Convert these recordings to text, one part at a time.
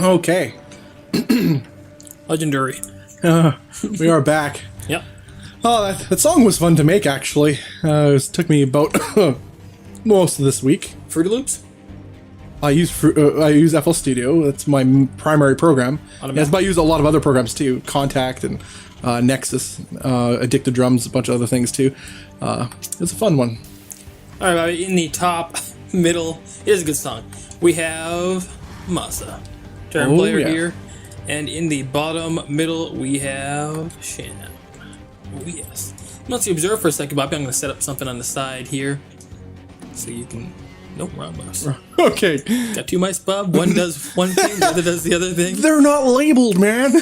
Okay. Legendary. We are back. Yep. Oh, that song was fun to make, actually. It took me about most of this week. Fruity Loops? I use FL Studio. That's my primary program. Yes, but I use a lot of other programs too. Contact and Nexus, Addicted Drums, a bunch of other things too. It's a fun one. All right, in the top middle, here's a good song. We have MaSa, turn player here. And in the bottom middle, we have Cham. Oh, yes. Let's observe for a second, Bobby. I'm going to set up something on the side here. So you can... Nope, wrong mouse. Okay. Got two mice, Bob. One does one thing, the other does the other thing. They're not labeled, man.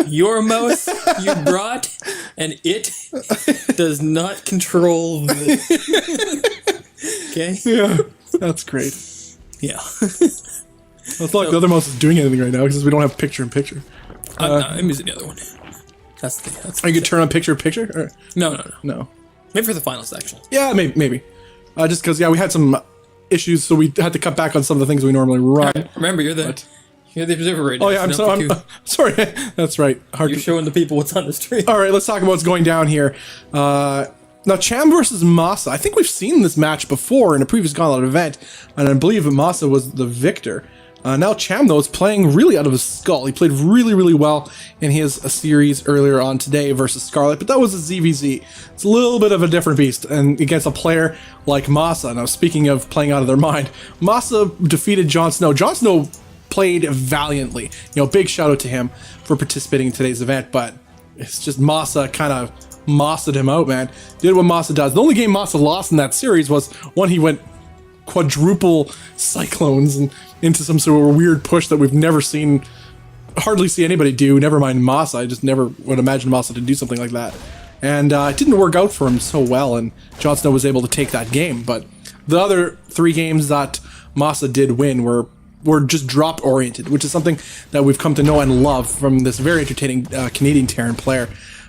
Your mouse you brought, and it does not control the... Okay? Yeah, that's great. Yeah. It's not like the other mouse is doing anything right now because we don't have picture-in-picture. I'm using the other one. That's the you could turn on picture-in-picture? Or? No. Maybe for the final section. Yeah, maybe. Just because, we had some issues, so we had to cut back on some of the things we normally run. Remember, you're the observer right now. Oh, yeah, I'm sorry. That's right. You're showing the people what's on the stream. All right, let's talk about what's going down here. Now, Cham versus MaSa. I think we've seen this match before in a previous Gauntlet event, and I believe MaSa was the victor. Now Cham, though, is playing really out of his skull. He played really, really well in his series earlier on today versus Scarlet, but that was a ZVZ. It's a little bit of a different beast, and against a player like MaSa. Now, speaking of playing out of their mind, MaSa defeated Jon Snow. Jon Snow played valiantly. Big shout out to him for participating in today's event, but it's just MaSa kind of MaSa'd him out, man. Did what MaSa does. The only game MaSa lost in that series was when he went quadruple cyclones and into some sort of weird push that we've never seen, hardly see anybody do, never mind MaSa. I just never would imagine MaSa to do something like that. And it didn't work out for him so well, and Jon Snow was able to take that game. But the other three games that MaSa did win were just drop-oriented, which is something that we've come to know and love from this very entertaining Canadian Terran player.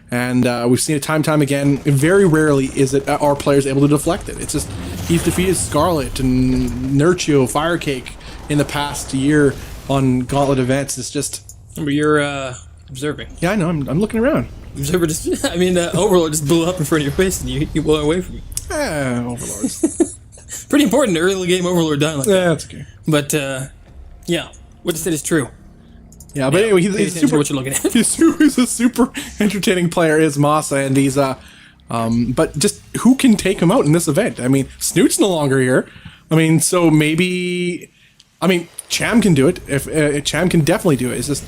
And we've seen it time and time again. Very rarely is it our players able to deflect it. It's just, he's defeated Scarlet and Nurchio, Firecake in the past year on Gauntlet events. It's just... Remember, you're observing. Yeah, I know. I'm looking around. Observer just... Overlord just blew up in front of your face and you blew away from me. Overlords. Pretty important early game Overlord dying like that. Yeah, that's okay. But, yeah. What you said is true. Yeah, but anyway, he's super. What you're looking at. He's a super entertaining player, is MaSa, and he's but just who can take him out in this event? Snoot's no longer here. So maybe, Cham can do it. If Cham can definitely do it. It's just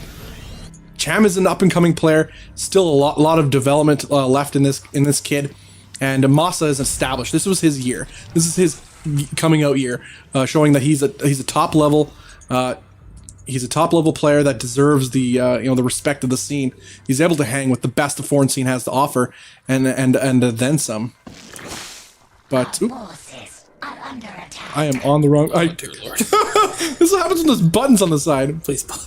Cham is an up and coming player. Still a lot of development left in this kid, and MaSa is established. This was his year. This is his coming out year, showing that he's a top level. He's a top-level player that deserves the the respect of the scene. He's able to hang with the best the foreign scene has to offer, and then some. But I am on the wrong. Dear Lord. This is what happens when there's buttons on the side. Please, Bob.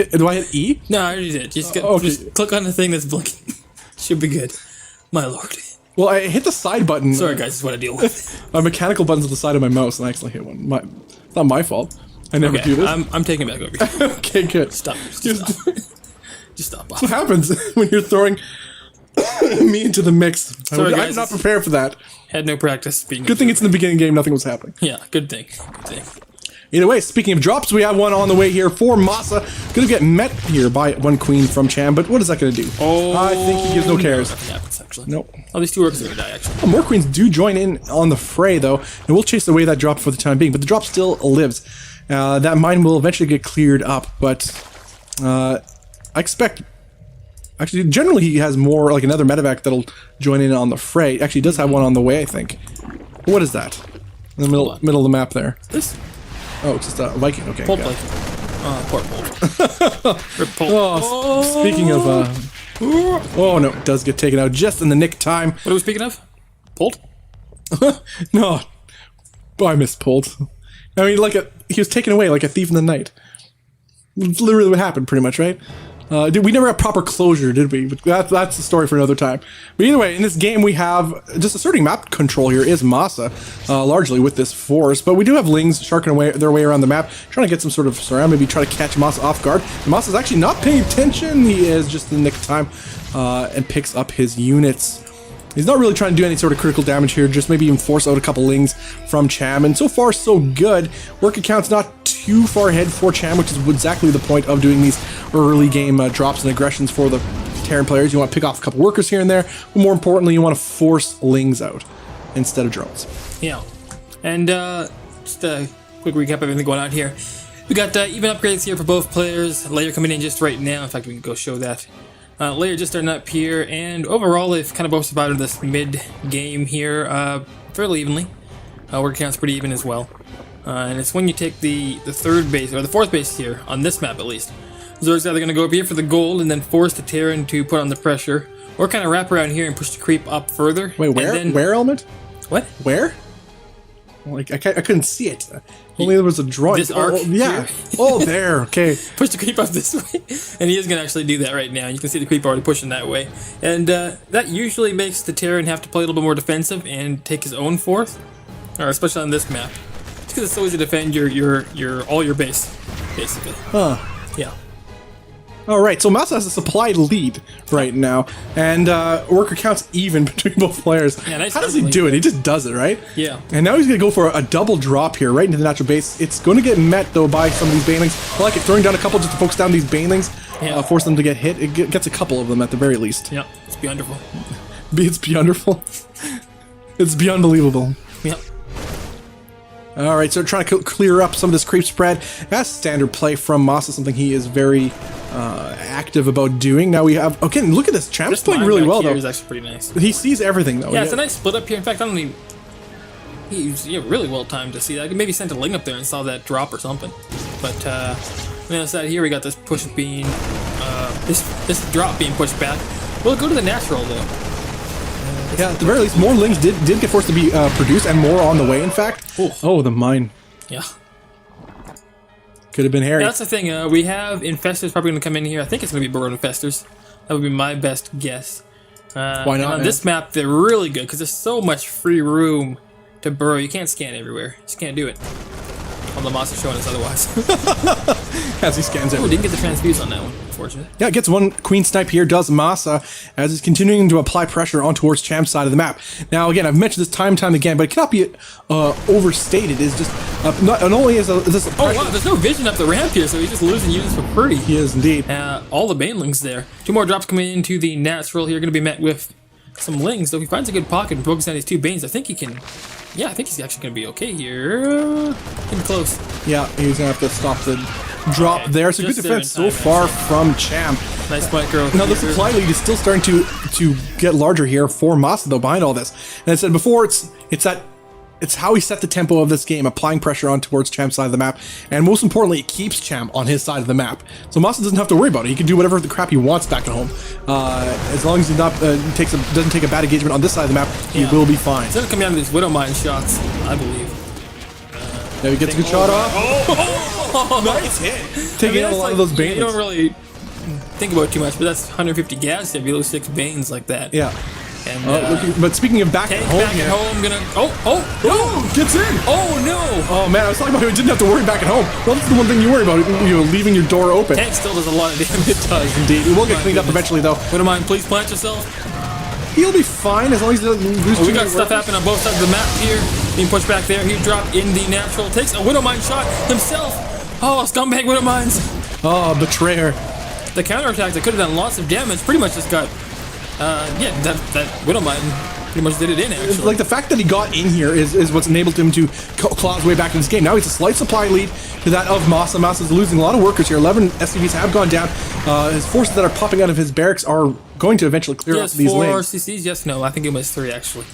Do I hit E? No, I already did. Just click on the thing that's blinking. Should be good. My Lord. Well, I hit the side button. Sorry, guys. This is what I deal with. My mechanical button's on the side of my mouse, and I accidentally hit one. It's not my fault. I never do this. I'm taking it back over. Okay, good. Stop. Just stop. That's what happens when you're throwing me into the mix. Sorry, guys, I'm not prepared for that. Had no practice. Good thing it's in the beginning game. Nothing was happening. Yeah, good thing. Either way, speaking of drops, we have one on the way here for MaSa. Going to get met here by one queen from Cham, but what is that going to do? I think he gives no cares. Nothing happens, actually. Nope. Oh, these two orcs are going to die, actually. More queens do join in on the fray, though, and we'll chase away that drop for the time being, but the drop still lives. That mine will eventually get cleared up, but I expect... Actually, generally he has more, like another medevac that'll join in on the fray. Actually, he does have one on the way, I think. What is that? In the middle of the map there. This? Oh, it's just a Viking. Okay. Pulp Viking. Poor Pulp. Rip Pulp. Oh, speaking of... oh, no, it does get taken out just in the nick time. What are we speaking of? Pult? No. I missed Pult. He was taken away like a thief in the night. It's literally what happened, pretty much, right? We never had proper closure, did we? But that's the story for another time. But either way, in this game we have just asserting map control here is MaSa, largely with this force. But we do have Lings sharking their way around the map, trying to get some sort of surround, maybe try to catch MaSa off guard. And MaSa's actually not paying attention. He is just in the nick of time and picks up his units. He's not really trying to do any sort of critical damage here, just maybe even force out a couple Lings from Cham. And so far, so good. Worker count's not too far ahead for Cham, which is exactly the point of doing these early game drops and aggressions for the Terran players. You want to pick off a couple workers here and there, but more importantly, you want to force Lings out instead of drones. Yeah. And just a quick recap of everything going on here. We got even upgrades here for both players. Layer coming in just right now. In fact, we can go show that. Layer just starting up here, and overall they've kind of both survived this mid-game here fairly evenly. Worker count's pretty even as well. And it's when you take the third base, or the fourth base here, on this map at least. Zerg's either going to go up here for the gold and then force the Terran to put on the pressure, or kind of wrap around here and push the creep up further. Wait, where? Where, Element? What? Where? Like, I couldn't see it. Only there was a drawing. This arc? Yeah. Oh, there. Okay. Push the creep up this way. And he is going to actually do that right now. You can see the creep already pushing that way. And that usually makes the Terran have to play a little bit more defensive and take his own fourth. Or especially on this map. It's because it's so easy to defend all your base, basically. Huh. Yeah. All right, so MaSa has a supply lead right now, and worker count's even between both players. Yeah, nice. How does he do it? He just does it, right? Yeah. And now he's going to go for a double drop here, right into the natural base. It's going to get met, though, by some of these banelings. I like it, throwing down a couple just to focus down these banelings, force them to get hit. It gets a couple of them at the very least. Yeah, it's beautiful. It's beautiful. It's beyond believable. Yep. All right, so trying to clear up some of this creep spread. That's standard play from MaSa, something he is very active about doing. Now we have, okay, look at this. Cham's playing really well, though. He's actually pretty nice. He sees everything, though. Yeah, it's a nice split up here. In fact, I don't even... He's really well timed to see that. I could maybe sent a Ling up there and saw that drop or something. But on the other side here, we got this push being... this drop being pushed back. Will it go to the natural, though? Yeah, at the very least, more Lings did get forced to be produced, and more on the way, in fact. Ooh. Oh, the mine. Yeah. Could have been hairy. Yeah, that's the thing. We have Infestors probably going to come in here. I think it's going to be Burrowed Infestors. That would be my best guess. Why not? On this map, they're really good because there's so much free room to burrow. You can't scan everywhere. You just can't do it. Although MaSa's showing us otherwise. As he scans it. Oh, didn't get the transfuse on that one, unfortunately. Yeah, gets one queen snipe here, does MaSa, as he's continuing to apply pressure on towards Cham's side of the map. Now, again, I've mentioned this time and time again, but it cannot be overstated. It's just, not only is this... Oh, wow, there's no vision up the ramp here, so he's just losing units for free. He is, indeed. All the banelings there. 2 more drops coming into the natural here, going to be met with some Lings. So if he finds a good pocket and focuses on his 2 banes, I think he can... Yeah, I think he's actually going to be okay here. Getting close. Yeah, he's going to have to stop the drop there. So good defense so far from Cham. Nice micro. Now the supply lead is still starting to get larger here for MaSa, though, behind all this. And I said before, it's how he set the tempo of this game, applying pressure on towards Cham's side of the map, and most importantly, it keeps Cham on his side of the map. So MaSa doesn't have to worry about it. He can do whatever the crap he wants back at home, as long as he doesn't take a bad engagement on this side of the map. He will be fine. It's gonna come down to these Widow Mine shots, I believe. There he gets a good shot off. Oh, nice hit. Taking out a lot of those banes. You don't really think about it too much, but that's 150 gas if you lose 6 banes like that. Yeah. And, but speaking of back at home, gets in. Oh no! Oh man, I was talking about how you didn't have to worry back at home. Well, that's the one thing you worry about, leaving your door open. Tank still does a lot of damage. It does indeed. It will get cleaned up eventually, though. Widow Mine, please plant yourself. He'll be fine as long as he doesn't lose. We got stuff happening on both sides of the map here. Being pushed back there. He dropped in the natural. Takes a Widow Mine shot himself. Oh, scumbag Widow Mines. Oh, betrayer. The counterattack that could have done lots of damage pretty much just got... that Widow Mine pretty much did it in, actually. Like, the fact that he got in here is what's enabled him to claw his way back in this game. Now he's a slight supply lead to that of MaSa. MaSa's losing a lot of workers here. 11 SCVs have gone down. His forces that are popping out of his barracks are going to eventually clear up these lanes. 4 CCs? Yes, no. I think it was 3, actually.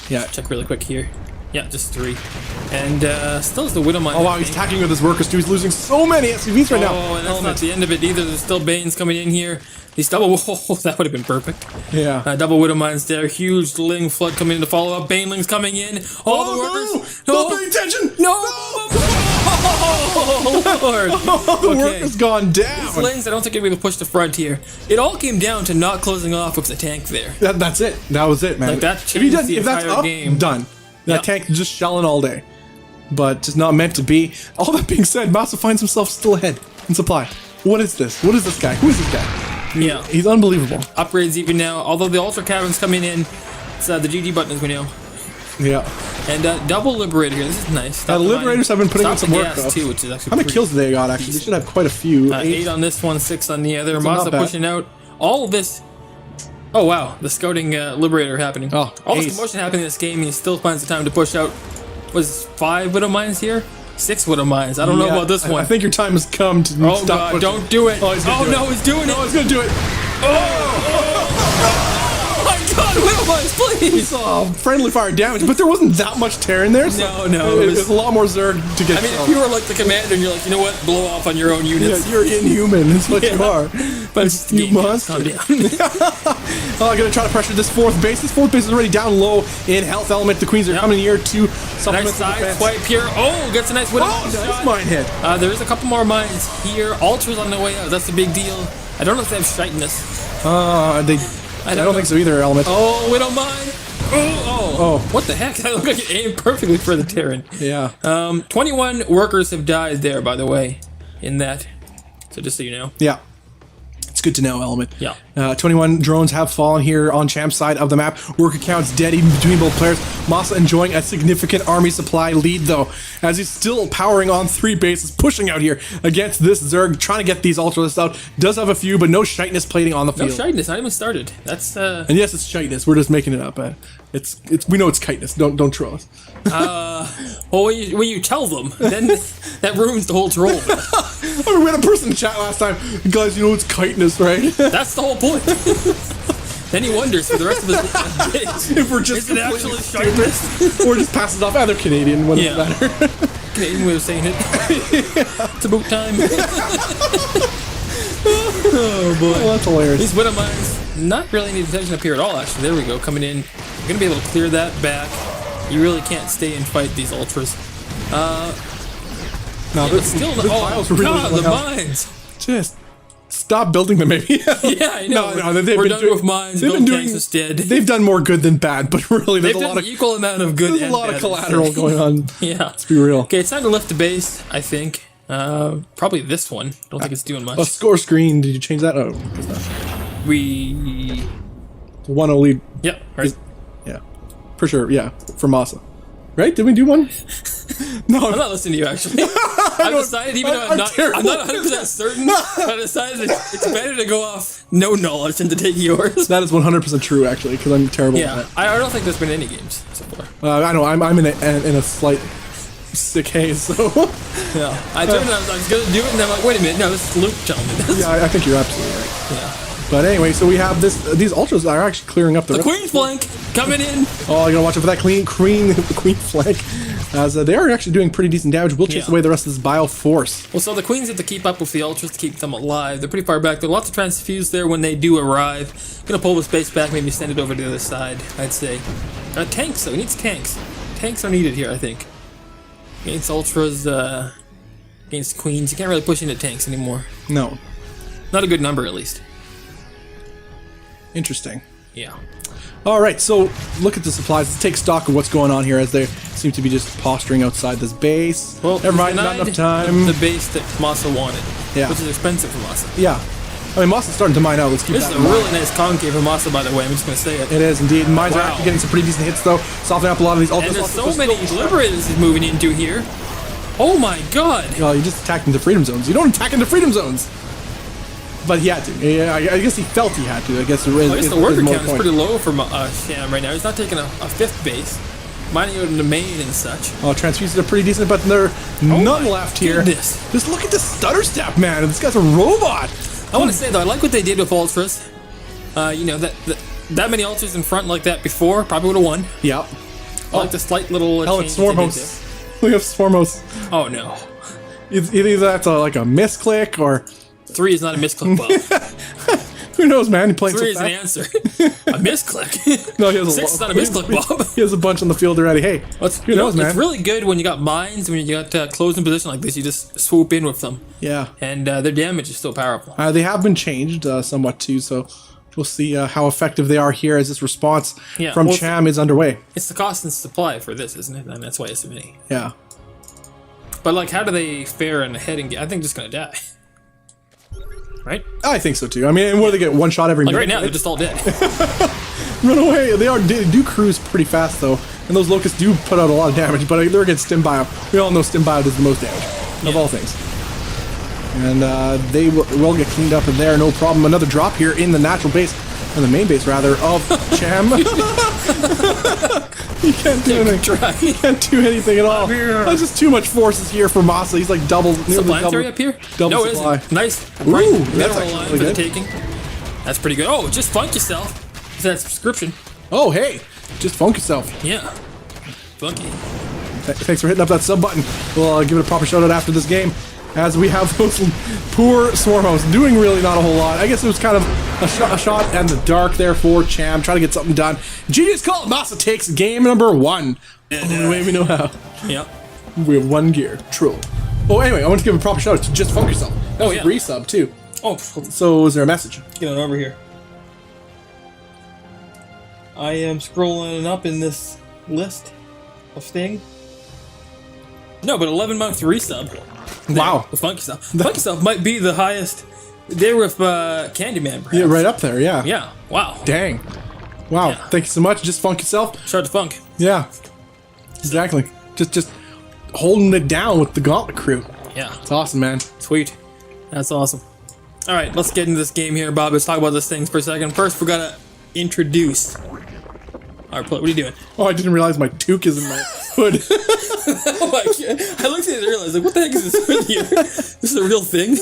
Yeah. Check really quick here. Yeah, just 3. And still is the Widow Mine. Oh, wow, he's attacking with his workers, too. He's losing so many SCVs right now. Oh, and that's not the end of it either. There's still Banes coming in here. These double... Oh, that would have been perfect. Yeah. Double Widow Mines there. Huge Ling flood coming in to follow up. Banelings coming in. All the workers... No! Don't pay attention! No! Oh, Lord. The work has gone These down. lanes, I don't think are going to be able to push the front here. It all came down to not closing off with the tank there. That's it. That was it, man. Like, that if changed the if that's entire up, game. done. That Yep. tank is just shelling all day. But just not meant to be. All that being said, MaSa finds himself still ahead in supply. What is this? What is this guy? Who is this guy? Yeah. He's unbelievable. Upgrades even now. Although the Ultra Cabin's coming in, it's the GG button as we know. Yeah. And double Liberator here. This is nice. The Liberators have been putting in some work, gas though. too, which is actually How many pretty kills did they got, actually? They should have quite a few. 8 on this one, 6 on the other. not MaSa bad. pushing out. All of this. Oh, wow. The scouting Liberator happening. Oh, all ace. this commotion happening in this game, and he still finds the time to push out. Was 5 Widow Mines here? 6 Widow Mines. I don't know Yeah, about this one. I think your time has come to Oh, stop God. pushing. Don't do it. Oh, he's gonna do no, it. he's doing No, it. he's gonna do it. Oh, my God. Widow Mines, please. Oh, friendly fire damage, but there wasn't that much tear in there. So No. It was a lot more Zerg to get. I mean, if killed. you were like the commander and you're like, you know what? Blow off on your own Yeah, units. you're inhuman. That's what you are. But it's You game, must. calm down. Oh, I'm gonna try to pressure this fourth base. This fourth base is already down low in health element. The Queens are Yep. coming here to supplement Nice the side defense. swipe here. Oh, gets a nice Widow Oh, Mines nice shot. mine hit. There is a couple more mines here. Ultras on the way out. That's the big deal. I don't know if they have shiteness. I don't think so either, Element. Oh, Widow Mine. Oh. What the heck? That looked like it aimed perfectly for the Terran. Yeah. 21 workers have died there, by the way, in that. So just so you know. Yeah. It's good to know, Element. Yeah. 21 drones have fallen here on Cham's side of the map. Worker counts dead even between both players. MaSa enjoying a significant army supply lead, though, as he's still powering on 3 bases, pushing out here against this Zerg, trying to get these ultralists out. Does have a few, but no shiteness plating on the No field. shiteness. Not even started. That's And yes, it's shiteness. We're just making it up. It's we know it's kiteness. Don't troll us. well, when you tell them, then that ruins the whole troll. I mean, we had a person in chat last time. Guys, you know it's kiteness, right? That's the whole point. Then he wonders for the rest of his days. If we're just Is it actually shiteness? or just pass it off other Canadian when Yeah. it's better. Canadian way of saying it. It's about time. Oh boy. Oh, that's hilarious. These Widow Mines, not really any detection up here at all, actually. There we go, coming in. You're going to be able to clear that back. You really can't stay and fight these Ultras. No, But still, this file's really God, going the out. mines. Just stop building them, maybe. Yeah, I know. No, they've We're been done doing, with mines, they've build been doing, tanks instead. They've done more good than bad, but really, They've there's a done lot an of equal amount of good there's a and lot bad, of collateral going on. Yeah. Let's be real. Okay, it's time to lift the base, I think. Probably this one. Don't think it's doing much. A score screen. Did you change that? Oh, it's not. We... 1-0 lead. Yep, right. Yeah, for sure. Yeah, for MaSa. Right? Did we do one? No, I'm not listening to you, actually. I've decided, even though I'm not terrible. 100% certain, I decided it's better to go off no knowledge than to take yours. that is 100% true, actually, because I'm terrible Yeah, at I don't think there's been any games so far. that. I know. I'm in a slight sick haze, so Yeah, I turned around, I was going to do it, and I'm like, wait a minute, no, this is Luke telling me this. yeah, I think you're absolutely right. Yeah. But anyway, so we have this. These ultras are actually clearing up the. The Queen's flank coming in. Oh, you gotta watch out for that queen flank, as they are actually doing pretty decent damage. We'll chase Yeah. away the rest of this bio force. Well, so the Queens have to keep up with the Ultras to keep them alive. They're pretty far back. There are lots of transfuse there when they do arrive. Gonna pull the space back, maybe send it over to the other side, I'd say. Tanks, though. He needs tanks. Tanks are needed here, I think. Against Ultras, against Queens. You can't really push into tanks anymore. No, Not a good number, at least. interesting. Yeah. All right, so look at the supplies. Let's take stock of what's going on here, as they seem to be just posturing outside this base. Well, never mind, not enough time. The base that MaSa wanted. Yeah. Which is expensive for MaSa. Yeah, I mean, MaSa's starting to mine out. Let's keep This that is a in mind. really nice concave for MaSa, by the way. I'm just going to say it. It is indeed. Mines are Wow. actually getting some pretty decent hits, though. Softening up a lot of these ultras. And there's so many Liberators he's moving into here. Oh my god! Well, you just attacked into freedom zones. You don't attack into freedom zones. But he had to. Yeah, I guess he felt he had to. I guess, I guess the worker more count is pretty low for Cham right now. He's not taking a fifth base. Mining out in the main and such. Oh, transfuses are pretty decent, but there are none my left here. goodness. Just look at this stutter step, man. This guy's a robot. I want to say though, I like what they did with Ultras. You know, that many Ultras in front like that before probably would have won. Yep. I like the slight little Hell, change it's they did Swarmos. We have Swarmos. there. Oh no. Either that's like a misclick or 3 is not a misclick, Bob. Who knows, man? He played 3 so is an fast. answer. A misclick. No, he has 6 is not a misclick, Bob. He has a bunch on the field already. Hey, who knows, man? It's really good when you got mines, when you got closing position like this. You just swoop in with them. Yeah. And their damage is still powerful. They have been changed somewhat too, so we'll see how effective they are here as this response from Cham is underway. It's the cost and supply for this, isn't it? And that's why it's many. Yeah. But like, how do they fare in the heading game? I think they're just gonna die. Right? I think so too. I mean, where they get one shot every minute. Right now, they're just all dead. Run away. They do cruise pretty fast though, and those locusts do put out a lot of damage. But they're against Stim Bio. We all know Stim Bio does the most damage of all things. And they will get cleaned up in there, no problem. Another drop here in the natural base, or the main base rather, of Cham. He can't do anything. He can't do anything at all. That's just too much forces here for MaSa. He's like double. Supplanetary up here? Double no, supply. It isn't. Nice. Ooh, Right. that's Middle line actually for the good. taking. That's pretty good. Oh, just funk yourself. Is that subscription? Oh, hey, just funk yourself. Yeah. Funky. Thanks for hitting up that sub button. We'll give it a proper shout out after this game, as we have those poor Swarm hosts doing really not a whole lot. I guess it was kind of a shot in the dark there for Cham, trying to get something done. Genius call. MaSa takes game number 1. The way we know how. Yeah. We have 1 gear. True. Oh, anyway, I want to give a proper shout out to Just Funk Yourself. That was a resub too. Oh, so is there a message? Get on over here. I am scrolling up in this list of things. No, but 11-month resub. Wow. The Funky Stuff. Funky Stuff might be the highest. They're with Candyman, perhaps. Yeah, right up there, yeah. Yeah, wow. Dang. Wow, Yeah. thank you so much. Just Funk Yourself. Shout out to Funk. Yeah. Exactly. Just holding it down with the Gauntlet crew. Yeah. It's awesome, man. Sweet. That's awesome. All right, let's get into this game here, Bob. Let's talk about this thing for a second. First, we gotta introduce our player. What are you doing? Oh, I didn't realize my toque is in my hood. Oh my God. I looked at it and realized, like, what the heck is this hood here? This is a real thing?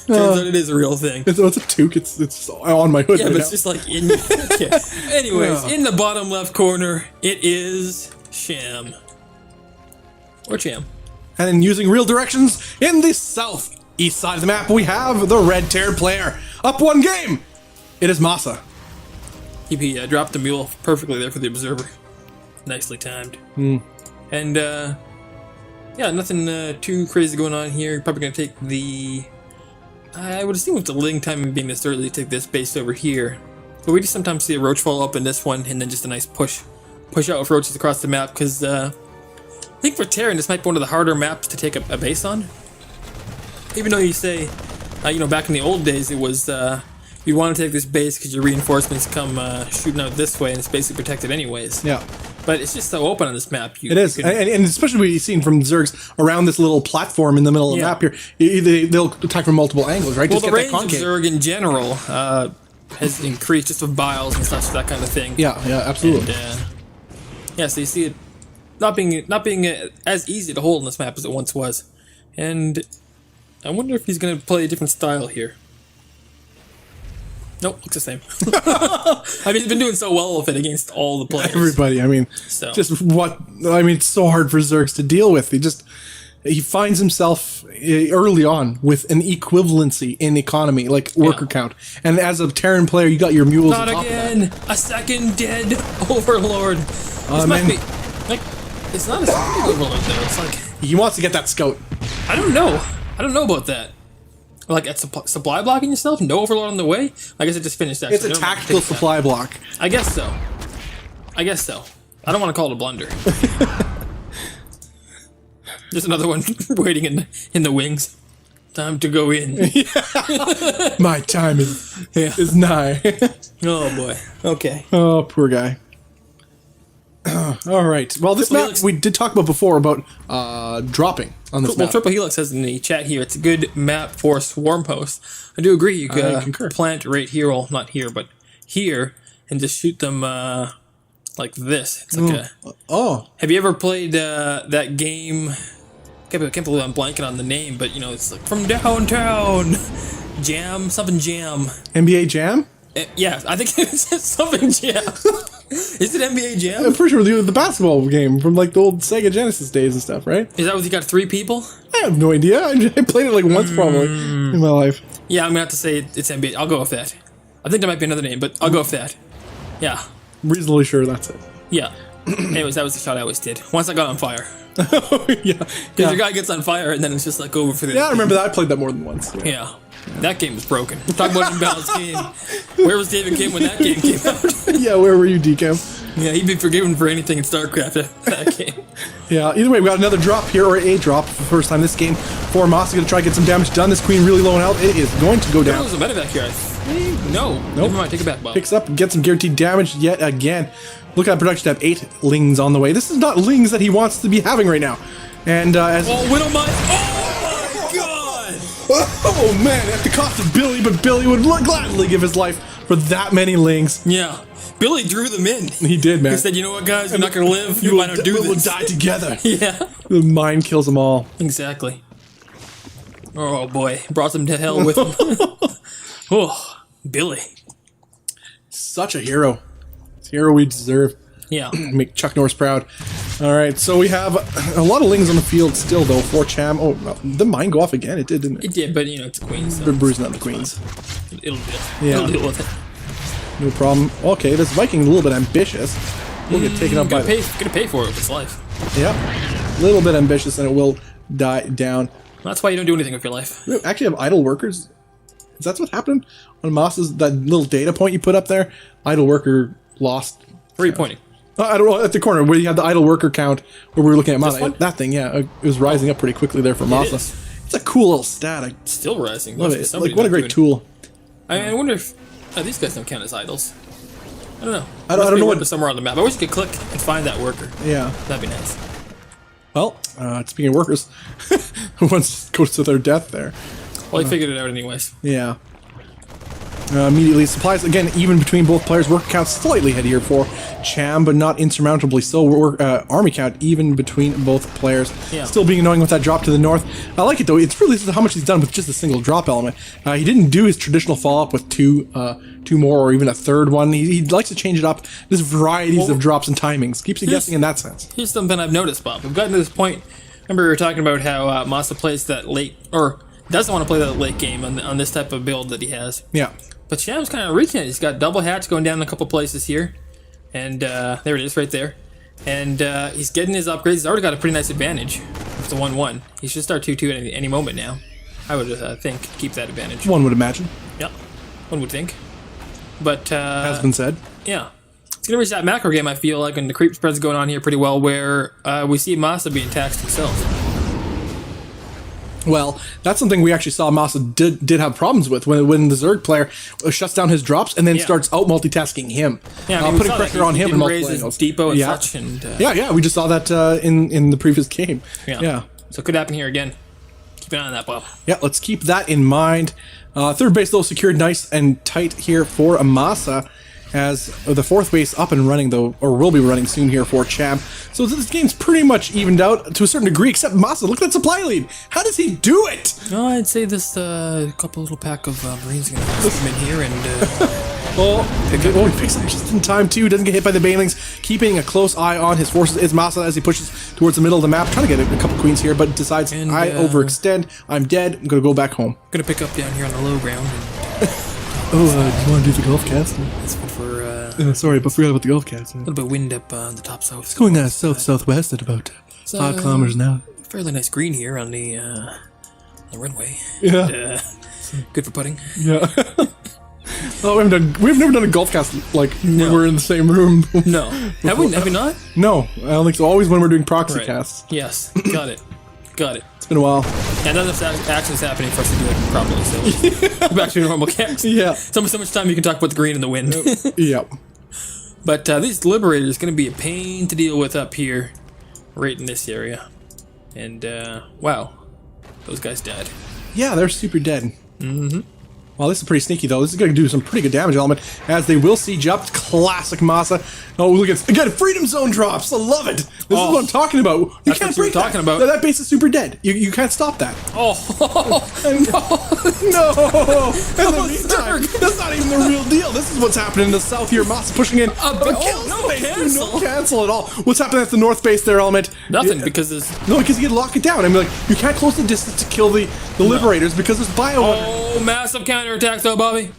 Turns out it is a real thing. It's a toque. It's on my hood. Yeah, right but now. it's just like in. Okay. Anyways, in the bottom left corner, it is Cham. Or Cham. And then using real directions in the southeast side of the map, we have the red-tiered player. Up 1 game. It is MaSa. He dropped the mule perfectly there for the observer. Nicely timed. And yeah, nothing too crazy going on here. Probably gonna take the. I would assume with the ling timing being this early, take this base over here. But we just sometimes see a roach fall up in this one, and then just a nice push out with roaches across the map. Because I think for Terran, this might be one of the harder maps to take a base on. Even though you say, you know, back in the old days, it was you want to take this base because your reinforcements come shooting out this way, and it's basically protected anyways. Yeah. But it's just so open on this map. It is, and especially what you've seen from Zergs around this little platform in the middle of the map here, they'll attack from multiple angles, right? Well, Just the get that range of concave. Zerg in general has increased just with biles and such, that kind of thing. Yeah, absolutely. And, yeah, so you see it not being as easy to hold on this map as it once was. And I wonder if he's going to play a different style here. Nope, looks the same. I mean, he's been doing so well with it against all the players. Everybody, I mean, it's so hard for Zergs to deal with. He finds himself early on with an equivalency in economy, like worker count. And as a Terran player, you got your mules Not on top again! of that. A second dead Overlord! This might be... Like, it's not a second Overlord, though. It's like... He wants to get that scout. I don't know. I don't know about that. Like, at supply blocking yourself? No Overlord on the way? I guess it just finished, actually. It's a tactical supply block. I guess so. I don't want to call it a blunder. Just another one waiting in the wings. Time to go in. My time is nigh. Oh, boy. Okay. Oh, poor guy. All right. Well, this map we did talk about before about dropping on this map. Well, Triple Helix says in the chat here, it's a good map for swarm hosts. I do agree. You can plant right here, well, not here, but here, and just shoot them like this. It's like Have you ever played that game? I can't believe I'm blanking on the name, but you know, it's like from downtown. Jam, something Jam. NBA Jam? Yeah, I think it's something Jam. Is it NBA Jam? I'm pretty sure the basketball game from like the old Sega Genesis days and stuff, right? Is that what you got 3 people? I have no idea. I played it like once probably in my life. Yeah, I'm gonna have to say it's NBA. I'll go with that. I think there might be another name, but I'll go with that. Yeah. Reasonably sure that's it. Yeah. Anyways, that was the shot I always did. Once I got on fire. Yeah. Because your guy gets on fire and then it's just like over for the... Yeah, I remember that. I played that more than once. Yeah. That game was broken. Talk about an imbalanced game. Where was David Kim when that game came out? Yeah, where were you, DCam? Yeah, he'd be forgiven for anything in StarCraft after that game. Yeah, either way, we got another drop here, or a drop for the first time this game. For MaSa going to try to get some damage done. This queen really low in health. It is going to go down. There was a medevac here. No. Nope. Never mind. Take it back, Bob. Picks up and gets some guaranteed damage yet again. Look at production tab. 8 lings on the way. This is not lings that he wants to be having right now. And as... Oh, Widowmine. Oh, my God. Oh, man. At the cost of Billy, but Billy would gladly give his life for that many lings. Yeah. Billy drew them in. He did, man. He said, you know what, guys? You're not going to live. You might not do this. We'll die together. Yeah. The mind kills them all. Exactly. Oh, boy. Brought them to hell with him. Oh, Billy. Such a hero. It's a hero we deserve. Yeah. Make Chuck Norris proud. All right, so we have a lot of lings on the field still, though, for Cham. Oh, the mine go off again? It did, didn't it? It did, but, you know, it's Queens. So We're bruising out the queens. It'll deal. Yeah. It'll deal with it. No problem. Okay, this Viking a little bit ambitious. We'll get taken up by... Gonna pay for it with its life. Yep. A little bit ambitious, and it will die down. That's why you don't do anything with your life. We actually have idle workers. Is that what happened on MaSa's, that little data point you put up there? Idle worker lost. Where are you pointing? I don't know, at the corner where you had the idle worker count, where we were looking at This MaSa. one? That thing, yeah, it was rising up pretty quickly there for MaSa. is. It's a cool little stat. I Still rising. love Must be it. somebody Like, what a not great doing it. tool. I wonder if these guys don't count as idols. I don't know. I don't know what... somewhere on the map. I wish you could click and find that worker. Yeah. That'd be nice. Well, speaking of workers, once goes to their death there. Well, I figured it out anyways. Yeah. Immediately, supplies, again, even between both players. Work count slightly heavier for Cham, but not insurmountably so. Army count even between both players. Yeah. Still being annoying with that drop to the north. I like it, though. It's really how much he's done with just a single drop element. He didn't do his traditional follow-up with two more or even a third one. He likes to change it up. There's varieties of drops and timings. Keeps you guessing in that sense. Here's something I've noticed, Bob. We've gotten to this point. Remember we were talking about how MaSa plays that late, or doesn't want to play that late game on this type of build that he has. Yeah. But Cham's kind of reaching it. He's got double hats going down in a couple places here. And there it is right there. And he's getting his upgrades. He's already got a pretty nice advantage with the 1-1. He should start 2-2 at any moment now. I would think keep that advantage. One would imagine. Yeah, one would think. But Has been said. yeah. It's going to reach that macro game, I feel like, and the creep spread's going on here pretty well, where we see MaSa being taxed himself. Well, that's something we actually saw MaSa did have problems with when the Zerg player shuts down his drops and then starts out multitasking him, Yeah, I mean, putting pressure on him and raise multiple his angles. depot and such. And, Yeah, we just saw that in the previous game. yeah. So it could happen here again. Keep an eye on that, Bob. Yeah, let's keep that in mind. Third base, though, secured nice and tight here for MaSa, as the fourth base up and running, though, or will be running soon here for Cham. So this game's pretty much evened out to a certain degree, except MaSa. Look at that supply lead. How does he do it? Oh, I'd say this couple little pack of Marines are going to come in here and... He picks up just in time, too. Doesn't get hit by the banelings. Keeping a close eye on his forces is MaSa as he pushes towards the middle of the map. Trying to get a couple queens here, but decides, I overextend. I'm dead. I'm going to go back home. Going to pick up down here on the low ground. Do you want to do the golf cast? It's good for... sorry, but forgot about the golf cast. a little bit of wind up on the top south. It's Going south-southwest at about 5 kilometers an hour. Fairly nice green here on the runway. Yeah. And, good for putting. Yeah. Oh, we've never done a golf cast when we're in the same room. No. Have we not? No, I don't think so. Always when we're doing proxy Right. casts. Yes. Got it. It's been a while. And none of action's happening for us to do it properly, so back to a normal cast. Yeah. So much time you can talk about the green and the wind. Yep. But these Liberators going to be a pain to deal with up here, right in this area. And, wow. Those guys died. Yeah, they're super dead. Mm-hmm. Well, this is pretty sneaky, though. This is going to do some pretty good damage element, as they will siege up. Classic MaSa. Oh, look at again, Freedom Zone drops. I love it. This is what I'm talking about. You That's can't what you were break that. talking about. That base is super dead. You can't stop that. Oh, No! In the meantime, that's not even the real deal. This is what's happening in the south here. MaSa pushing in. no cancel. No cancel at all. What's happening at the north base there, element? Nothing, Yeah. because there's... No, because you can lock it down. I mean, you can't close the distance to kill the Liberators because there's bio. Oh, massive counterattack though, Bobby.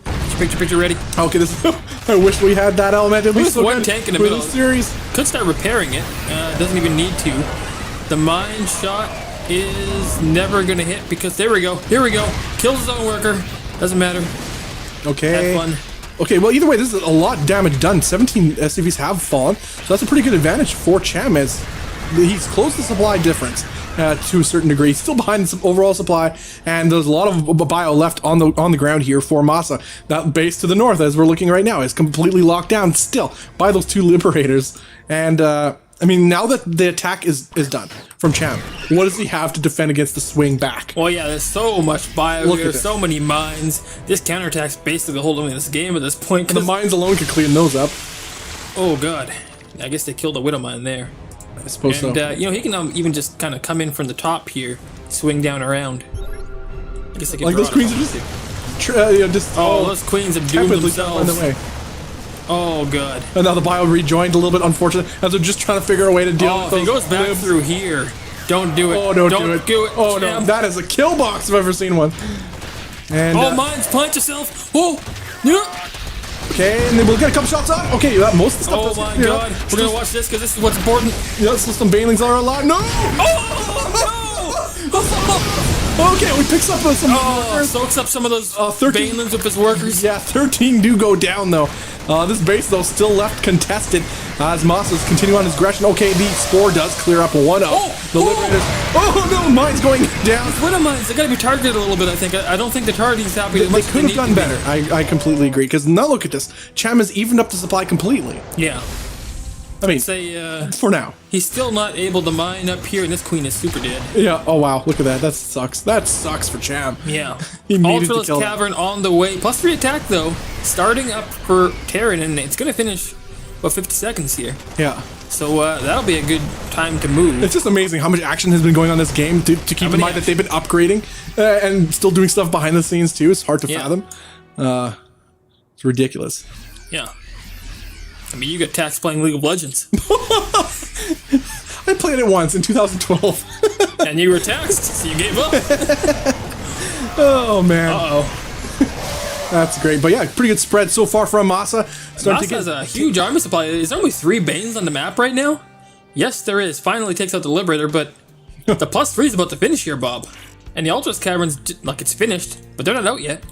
Picture ready. Okay, this. I wish we had that element. At least one tank in the middle. Series. Could start repairing it. Doesn't even need to. The mine shot is never gonna hit because there we go. Here we go. Kills his own worker. Doesn't matter. Okay. Have fun. Okay, well, either way, this is a lot of damage done. 17 SCVs have fallen, so that's a pretty good advantage for Cham as he's closed the supply difference to a certain degree. He's still behind the overall supply, and there's a lot of bio left on the ground here for MaSa. That base to the north, as we're looking right now, is completely locked down still by those two Liberators. And, I mean, now that the attack is done from Cham, what does he have to defend against the swing back? Well, yeah, there's so much bio here, so many mines. This counterattack's basically holding this game at this point. The mines alone could clean those up. Oh, God. I guess they killed the Widow Mine there. I suppose so. And, you know, he can even just kind of come in from the top here, swing down around. I guess I can like those queens are just... those queens have doomed themselves. On the way. Oh, God. And now the bio rejoined, a little bit unfortunate, as they're just trying to figure a way to deal with those. If he goes back through here, don't do it. Oh, don't do it. Oh, Cham. no, that is a kill box if I've ever seen one. And, mines, plant yourself. Oh, yeah. Okay, and then we'll get a couple shots off. Okay, most of the stuff. Oh, my God. We're going to watch this because this is what's important. Yeah, so some banelings are alive. No! Oh, okay, we picks up some workers. Soaks up some of those 13 banelings with his workers. Yeah, 13 do go down, though. This base, though, still left contested as MaSa's continue on his aggression. Okay, the Spore does clear up one of the Liberators. Oh, no, mine's going down. Widow mines, they got to be targeted a little bit, I think. I don't think the targeting's happening. They could have done better. I completely agree. Because now look at this. Cham has evened up the supply completely. Yeah. I mean, say, for now. He's still not able to mine up here, and this queen is super dead. Yeah, oh wow, look at that. That sucks. That sucks for Cham. Yeah. He needed to Ultraless kill Cavern on the way. Plus 3 attack, though. Starting up for Terran, and it's going to finish, 50 seconds here. Yeah. So that'll be a good time to move. It's just amazing how much action has been going on this game to keep in mind that they've been upgrading and still doing stuff behind the scenes, too. It's hard to fathom. It's ridiculous. Yeah. I mean, you got taxed playing League of Legends. I played it once in 2012. And you were taxed, so you gave up. Oh, man. Uh-oh. That's great. But yeah, pretty good spread so far from MaSa. MaSa has a huge army supply. Is there only 3 Banes on the map right now? Yes, there is. Finally takes out the Liberator, but the plus 3 is about to finish here, Bob. And the Ultras Cavern's, like, it's finished, but they're not out yet.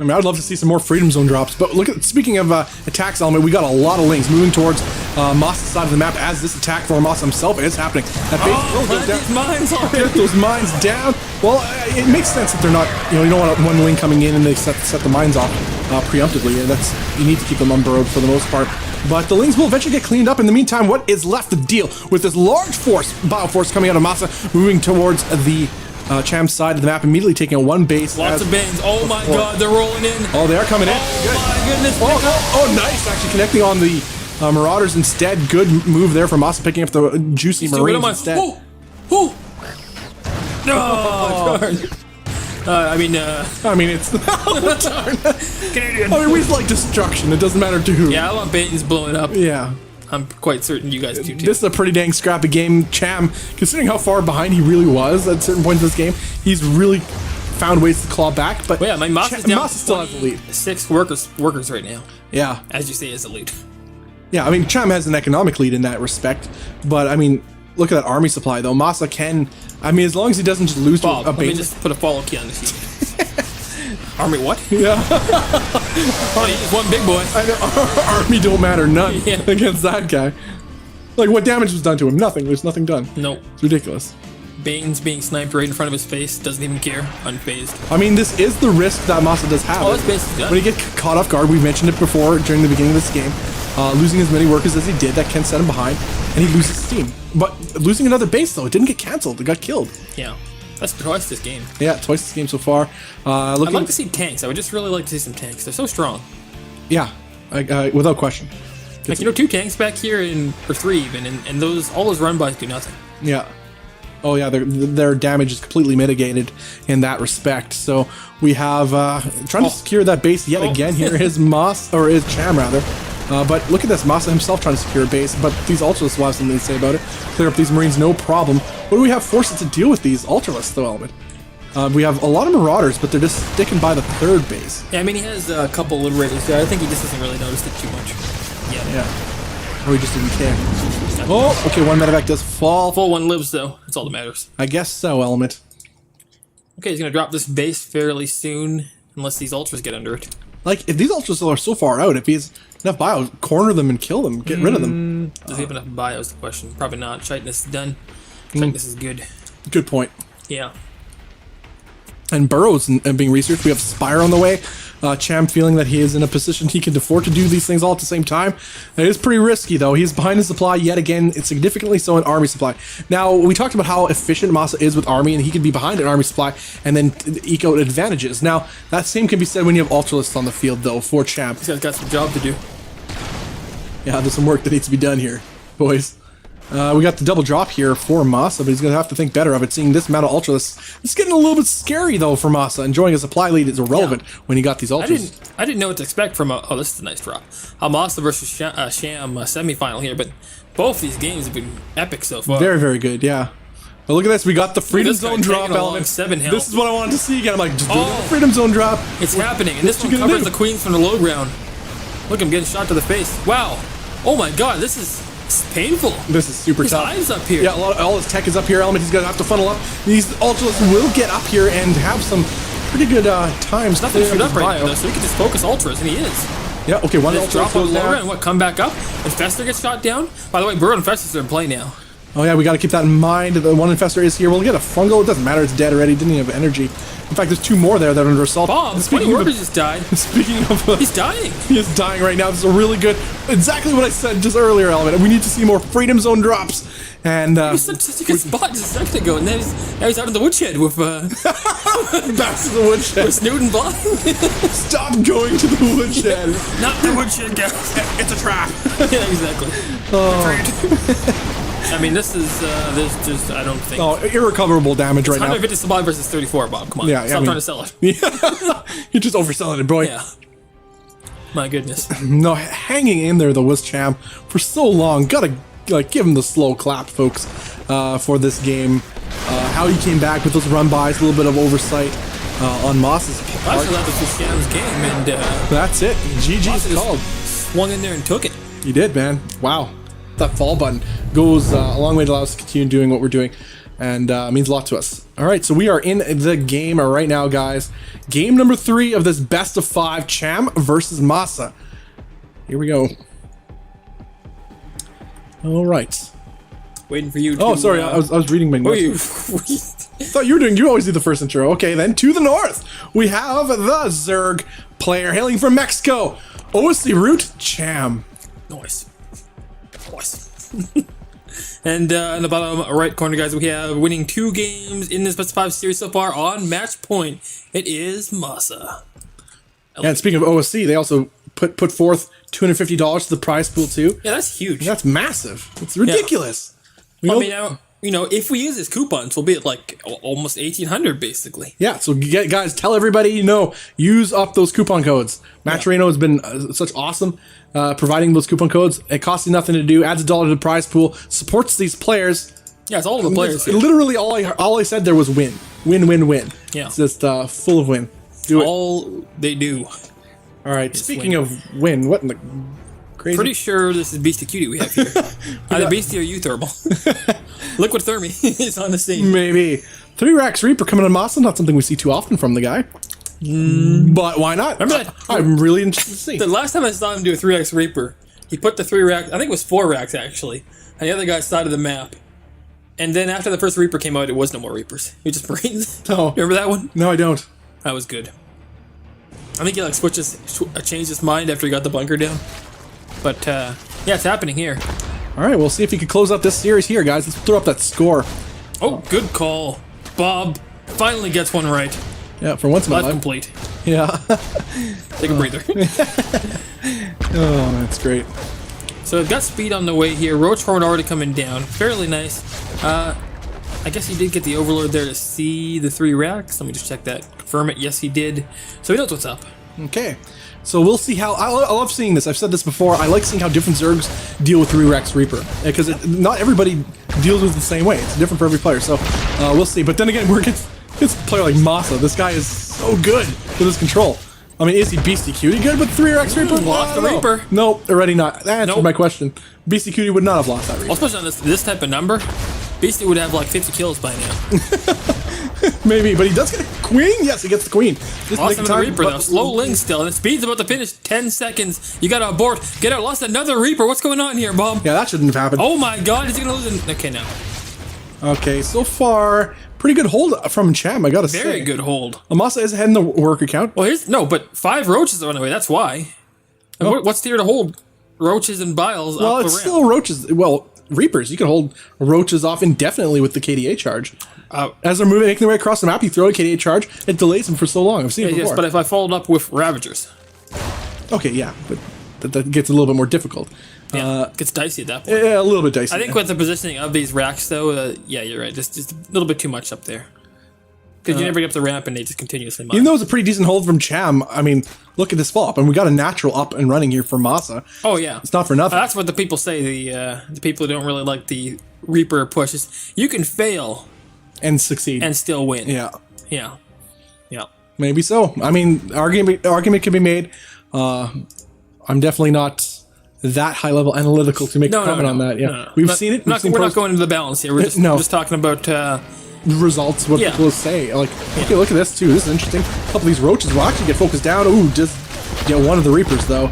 I mean, I'd love to see some more Freedom Zone drops. But look at, speaking of attacks element, we got a lot of links moving towards MaSa's side of the map as this attack for MaSa himself is happening. That base plant these mines already. Get those mines down. Well, it makes sense that they're not, you don't want one link coming in and they set the mines off preemptively. And you need to keep them unburrowed for the most part. But the lings will eventually get cleaned up. In the meantime, what is left to deal with this large bioforce coming out of MaSa, moving towards the Cham's side of the map, immediately taking out one base. Lots of Banes. Oh my God, they're rolling in. Oh, they are coming in. Oh my goodness. Oh, nice. Actually connecting on the Marauders instead. Good move there from MaSa, picking up the juicy Marines instead. Oh, darn. I mean, it's Canadian. I mean, we just like destruction. It doesn't matter to who. Yeah, I want Banes blowing up. Yeah. I'm quite certain you guys do too. This is a pretty dang scrappy game. Cham, considering how far behind he really was at certain points in this game, he's really found ways to claw back. But yeah, my MaSa's down MaSa still has the lead. 6 workers right now. Yeah. As you say, is the lead. Yeah, I mean, Cham has an economic lead in that respect. But, I mean, look at that army supply, though. MaSa can... I mean, as long as he doesn't just lose Bob, to a let me just put a follow key on the sheet. Army what? Yeah. He's one big boy. I know. Army don't matter none against that guy. Like, what damage was done to him? Nothing. There's nothing done. Nope. It's ridiculous. Bane's being sniped right in front of his face. Doesn't even care. Unfazed. I mean, this is the risk that MaSa does have. Oh, this base is good. When he gets caught off guard, we mentioned it before during the beginning of this game, losing as many workers as he did, that can set him behind, and he loses steam. But losing another base, though, it didn't get canceled. It got killed. Yeah. That's twice this game. Yeah, twice this game so far. I'd like to see tanks. I would just really like to see some tanks. They're so strong. Yeah, without question. Like, 2 tanks back here, or 3 even, and all those run-bys do nothing. Yeah. Oh yeah, their damage is completely mitigated in that respect. So we have trying to secure that base yet again. Here is Cham rather. But look at this, MaSa himself trying to secure a base, but these Ultralists will have something to say about it. Clear up these Marines, no problem. What do we have forces to deal with these Ultralists, though, Element? We have a lot of Marauders, but they're just sticking by the third base. Yeah, I mean, he has a couple little raiders there. I think he just hasn't really noticed it too much. Yeah. Or he just didn't care. Oh, okay, one medevac does fall. Full one lives, though. That's all that matters. I guess so, Element. Okay, he's going to drop this base fairly soon, unless these ultras get under it. Like, if these ultras are so far out, if he has enough bio, corner them and kill them, get rid of them. Does he have enough bio is the question. Probably not. Chitinous is done. Chitinous is good. Good point. Yeah. And burrows and being researched. We have Spire on the way. Cham feeling that he is in a position he can afford to do these things all at the same time. It is pretty risky, though. He's behind in supply yet again. It's significantly so in army supply. Now, we talked about how efficient MaSa is with army, and he can be behind in army supply and then eke out advantages. Now, that same can be said when you have Ultralists on the field, though, for Cham. He's got some job to do. Yeah, there's some work that needs to be done here, boys. We got the double drop here for MaSa, but he's going to have to think better of it, seeing this amount of Ultralists. It's getting a little bit scary, thoh, for MaSa. Enjoying a supply lead is irrelevant when he got these Ultras. I didn't know what to expect from a... Oh, this is a nice drop. A MaSa versus Cham semifinal here, but both these games have been epic so far. Very, very good, yeah. But look at this. We got the Freedom Zone drop element. 7 health. This is what I wanted to see again. I'm like, just do the Freedom Zone drop. It's happening, and this one covers the Queens from the low ground. Look, I'm getting shot to the face. Wow. Oh my god, this is... It's painful. This is super tough. His eyes up here. Yeah, all his tech is up here. Element, he's going to have to funnel up. These Ultras will get up here and have some pretty good times. Nothing to shoot up right now, though, so he can just focus Ultras, and he is. Yeah, okay, one Ultra drop on lower and what, come back up? Infestor gets shot down? By the way, Burrow and Infestors are in play now. Oh yeah, we got to keep that in mind. The one Infestor is here. We'll get a Fungal. It doesn't matter. It's dead already. Didn't even have energy. In fact, there's 2 more there that are under assault. Bob, 20 workers just died. Speaking of... He's dying. He is dying right now. This is a really good... Exactly what I said just earlier, Element. We need to see more Freedom Zone drops. And... He was such a good spot just a second ago, and now he's out in the woodshed with... Back to the woodshed. With Snoot and Blind. Stop going to the woodshed. Not the woodshed, guys. It's a trap. Yeah, exactly. Oh. I mean, this is, just, I don't think... Oh, irrecoverable damage right now. 150 supply versus 34, Bob. Come on. Yeah, Stop trying to sell it. You're just overselling it, boy. Yeah. My goodness. No, hanging in there, though, was Cham for so long. Gotta, like, give him the slow clap, folks, for this game. How he came back with those run-bys, a little bit of oversight on MaSa's part. I thought this was Cham's game, and... That's it. GG's called. Swung in there and took it. He did, man. Wow. That fall button goes a long way to allow us to continue doing what we're doing, and means a lot to us. All right, so we are in the game right now, guys. Game number 3 of this best of 5, Cham versus MaSa. Here we go. All right. Waiting for you to... Oh, sorry, I was reading my notes. I thought you were doing... You always do the first intro. Okay, then to the north, we have the Zerg player hailing from Mexico. OSC root, Cham. Nice. And in the bottom right corner, guys, we have winning 2 games in this best of 5 series so far on match point. It is MaSa. Yeah, and speaking of OSC, they also put forth $250 to the prize pool too. Yeah, that's huge. That's massive. It's ridiculous. Yeah. I mean, you know, if we use his coupons, we'll be at like almost 1,800 basically. Yeah, so guys, tell everybody you know, use up those coupon codes. Matt Reno has been such awesome providing those coupon codes. It costs you nothing to do, adds $1 to the prize pool, supports these players. Yeah, it's all of the players. Literally, all I said there was win. Win, win, win. Yeah. It's just full of win. Do all they do. All right, speaking of win, what in the crazy? Pretty sure this is Beastie Cutie we have here. Either Beastie or Euthermal. Liquid Thermi is on the scene. Maybe. 3 Racks Reaper coming on MaSa, not something we see too often from the guy. But why not? I'm really interested to see. The last time I saw him do a 3X Reaper, he put the 3 racks, I think it was 4 racks actually, on the other guy's side of the map. And then after the first Reaper came out, it was no more Reapers. He just brains. Oh. Remember that one? No, I don't. That was good. I think he like changed his mind after he got the bunker down. But yeah, it's happening here. All right, we'll see if he can close out this series here, guys. Let's throw up that score. Oh, good call. Bob finally gets one right. Yeah, for once in my life. Complete. Yeah. Take a breather. Oh, that's great. So we've got speed on the way here. Roach Horn already coming down. Fairly nice. I guess he did get the Overlord there to see the 3 racks. Let me just check that. Confirm it. Yes, he did. So he knows what's up. Okay. So we'll see how... I love seeing this. I've said this before. I like seeing how different Zergs deal with 3 Racks Reaper. Because not everybody deals with it the same way. It's different for every player. So we'll see. But then again, we're against It's a player like MaSa. This guy is so good with his control. I mean, is he Beastie Cutie good with 3x Reaper? Lost the Reaper. Nope, already not. That answered my question. Beastie Cutie would not have lost that Reaper. Well, especially on this type of number, Beastie would have like 50 kills by now. Maybe, but he does get a queen? Yes, he gets the queen. Lost another Reaper, though. Slow Ling still, and the speed's about to finish. 10 seconds. You gotta abort. Get out. Lost another Reaper. What's going on here, Bob? Yeah, that shouldn't have happened. Oh my god, is he gonna lose? Okay, now. Okay, so far, pretty good hold from Cham, I gotta say. Very good hold. MaSa is ahead in the worker count. Well, but 5 roaches are on the way. That's why. And what's there to hold roaches and biles Well, up the it's ramp? still roaches. Well, Reapers. You can hold roaches off indefinitely with the KDA charge. As they're making their way across the map, you throw a KDA charge, it delays them for so long. I've seen it before. Yes, but if I followed up with Ravagers. Okay, yeah, but that gets a little bit more difficult. Yeah, it gets dicey at that point. Yeah, a little bit dicey. I think with the positioning of these racks, though, yeah, you're right. Just a little bit too much up there. Because you never get up the ramp and they just continuously mine. Even though it's a pretty decent hold from Cham, I mean, look at this flop. And we got a natural up and running here for MaSa. Oh, yeah. It's not for nothing. That's what the people say, the people who don't really like the Reaper pushes. You can fail and succeed. and still win. Yeah. Yeah. Yeah. Maybe so. I mean, argument can be made. I'm definitely not that high level analytical to make a comment on that. Yeah, we've seen it. We're not going into the balance here. We're just talking about results. What people say. Like, okay, look at this too. This is interesting. A couple of these roaches will actually get focused down. Ooh, just get one of the Reapers though.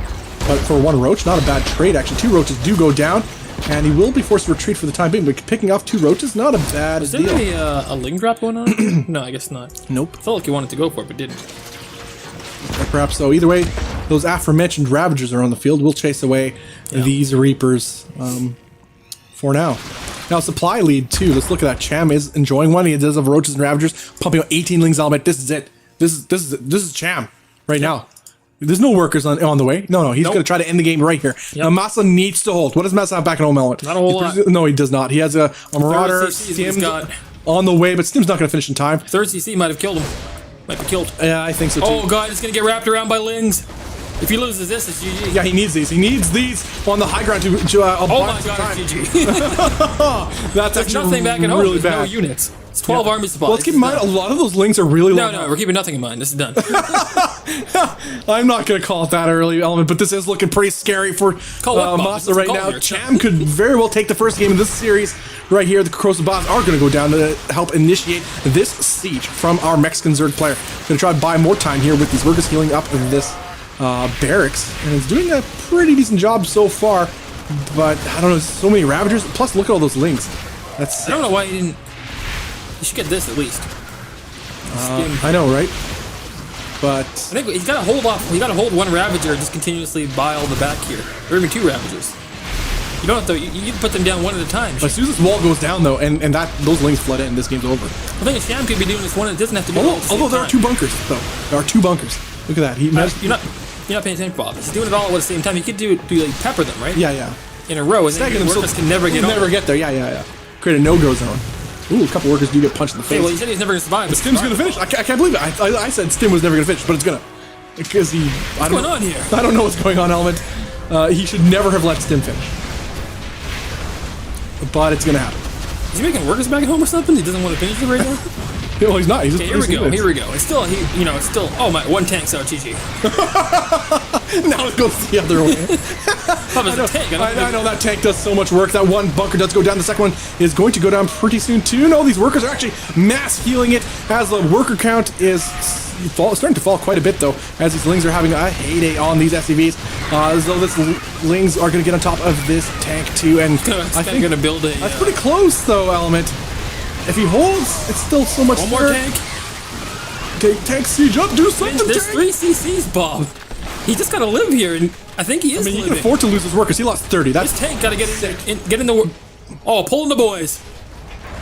But for one roach, not a bad trade actually. 2 roaches do go down, and he will be forced to retreat for the time being. But picking off 2 roaches, not a bad deal. Is there a Ling drop going on? No, I guess not. Nope. I felt like you wanted to go for it, but didn't. Perhaps so. Either way, those aforementioned Ravagers are on the field. We'll chase away these Reapers for now. Now, supply lead, too. Let's look at that. Cham is enjoying one. He does have Roaches and Ravagers, pumping out 18 Lings element. This is it. This is Cham right now. There's no workers on the way. No, he's going to try to end the game right here. Now, MaSa needs to hold. What does MaSa have back in home element? Not a whole lot. No, he does not. He has a Marauder, Stim's on the way, but Stim's not going to finish in time. Third CC might have killed him. Might be killed. Yeah, I think so too. Oh god, it's gonna get wrapped around by Lings. If he loses this, it's GG. Yeah, he needs these. He needs these on the high ground to oh my god, it's GG. That's actually nothing back at home. Really There's bad. no units. It's 12 army supplies. Well, let's keep in mind, a lot of those Lings are really low. No, we're keeping nothing in mind. This is done. I'm not going to call it that early element, but this is looking pretty scary for MaSa right now. Cham could very well take the first game of this series right here. The Corrosive Bombs are going to go down to help initiate this siege from our Mexican Zerg player. Going to try to buy more time here with these workers healing up in this barracks, and it's doing a pretty decent job so far, but I don't know, so many Ravagers, plus look at all those Lings. That's I don't know why he didn't. You should get this at least. I know, right? But I think he's got to hold off. You got to hold one Ravager and just continuously bile the back here, or even 2 Ravagers. You don't have to. You can put them down one at a time. As soon as this wall goes down, though, and those Lings flood in, this game's over. I think Cham could be doing this one. It doesn't have to be. Although there are 2 bunkers, though. There are 2 bunkers. Look at that. You're not paying attention, Bob. He's doing it all at the same time. You could do like pepper them, right? Yeah. In a row, and then the workers can never get there. Yeah. Create a no-go zone. Ooh, a couple workers do get punched in the face. Hey, well, he said he's never going to survive. But Stim's going to finish. I can't believe it. I said Stim was never going to finish, but it's going to. Because he. What's going on here? I don't know what's going on, Element. He should never have let Stim finish. But it's going to happen. Is he making workers back at home or something? He doesn't want to finish it right now? Well, he's not. He's just here we go. It's still, it's still. Oh my, 1 tank's out, GG. Now it goes the other way. I know that tank does so much work. That one bunker does go down. The second one is going to go down pretty soon too. No, these workers are actually mass healing it as the worker count is starting to fall quite a bit though, as these Lings are having a heyday on these SCVs. As though this Lings are going to get on top of this tank too, and I think going to build a. That's pretty close though, Element. If he holds, it's still so much. One more tank. Okay, tank siege up. Do something. There's 3 CCs, Bob. He just got to live here, and I think he is. I mean, he can afford to lose his workers. He lost 30. That's this tank got to get in the. Oh, pulling the boys.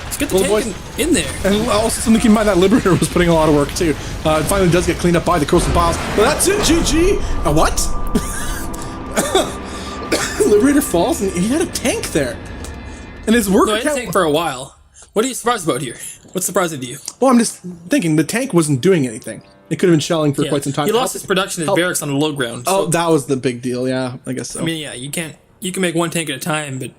Let's get the tank in there. And also something to keep in mind, that Liberator was putting a lot of work too. It finally does get cleaned up by the Coastal Biles. But that's it, GG. What? Liberator falls, and he had a tank there. And his worker count. No, he had a tank for a while. What are you surprised about here? What's surprising to you? Well, I'm just thinking the tank wasn't doing anything. It could have been shelling for quite some time. He lost his production in barracks on the low ground. So. Oh, that was the big deal. Yeah, I guess so. I mean, yeah, you can make 1 tank at a time, but